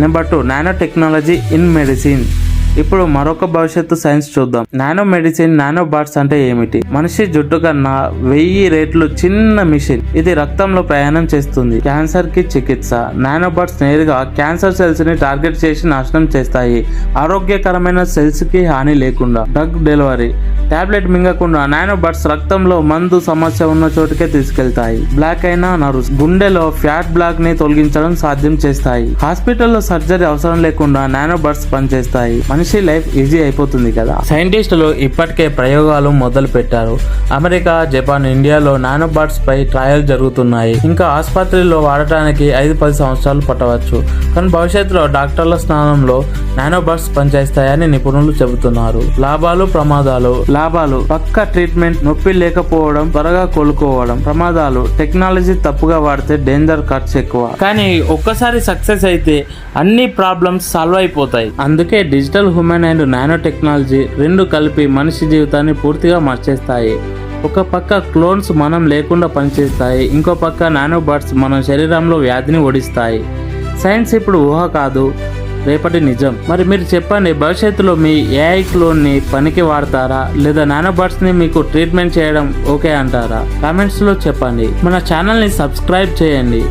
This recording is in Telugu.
Number 2, nano technology in medicine. ఇప్పుడు మరొక భవిష్యత్తు సైన్స్ చూద్దాం. నానో మెడిసిన్, నానో బాట్స్ అంటే ఏమిటి? మనిషి జుట్టు కన్నా 1000 రెట్లు చిన్న మిషన్. ఇది రక్తంలో ప్రయాణం చేస్తుంది. క్యాన్సర్ కి చికిత్స. నానో బాట్స్ నేరుగా క్యాన్సర్ సెల్స్ ని టార్గెట్ చేసి నాశనం చేస్తాయి, ఆరోగ్యకరమైన సెల్స్ కి హాని లేకుండా. Drug delivery. టాబ్లెట్ మింగకుండా నానో బాట్స్ రక్తంలో మందు సమస్య ఉన్న చోటుకే తీసుకెళ్తాయి. బ్లాక్ అయిన నర్వ్స్. గుండెలో ఫ్యాట్ బ్లాక్ ని తొలగించడం సాధ్యం చేస్తాయి. హాస్పిటల్లో సర్జరీ అవసరం లేకుండా నానో బాట్స్ పనిచేస్తాయి. మనిషి లైఫ్ ఈజీ అయిపోతుంది కదా. సైంటిస్టులు ఇప్పటికే ప్రయోగాలు మొదలు పెట్టారు. అమెరికా, జపాన్, ఇండియాలో నానో బాట్స్ పై ట్రయల్ జరుగుతున్నాయి. ఇంకా ఆసుపత్రిలో వాడటానికి 5-10 సంవత్సరాలు పట్టవచ్చు. కానీ భవిష్యత్తులో డాక్టర్ల స్థానంలో నానో బాట్స్ పనిచేస్తాయని నిపుణులు చెబుతున్నారు. లాభాలు, ప్రమాదాలు. లాభాలు: పక్క ట్రీట్మెంట్, నొప్పి లేకపోవడం, త్వరగా కోలుకోవడం. ప్రమాదాలు: టెక్నాలజీ తప్పుగా వాడితే డేంజర్, ఖర్చు ఎక్కువ. కానీ ఒక్కసారి సక్సెస్ అయితే అన్ని ప్రాబ్లమ్స్ సాల్వ్ అయిపోతాయి. అందుకే digital human and nano technology రెండు కలిపి మనిషి జీవితాన్ని పూర్తిగా మార్చేస్తాయి. ఒక పక్క క్లోన్స్ మనం లేకుండా పనిచేస్తాయి, ఇంకో పక్క నానో బాట్స్ మన శరీరంలో వ్యాధిని ఓడిస్తాయి. సైన్స్ ఇప్పుడు ఊహ కాదు, రేపటి నిజం. మరి మీరు చెప్పండి, భవిష్యత్తులో మీ ఏఐ క్లోన్ ని పనికి వాడతారా, లేదా నానో బాట్స్ ని మీకు ట్రీట్మెంట్ చేయడం ఓకే అంటారా? కామెంట్స్ లో చెప్పండి. మన ఛానల్ ని సబ్స్క్రైబ్ చేయండి.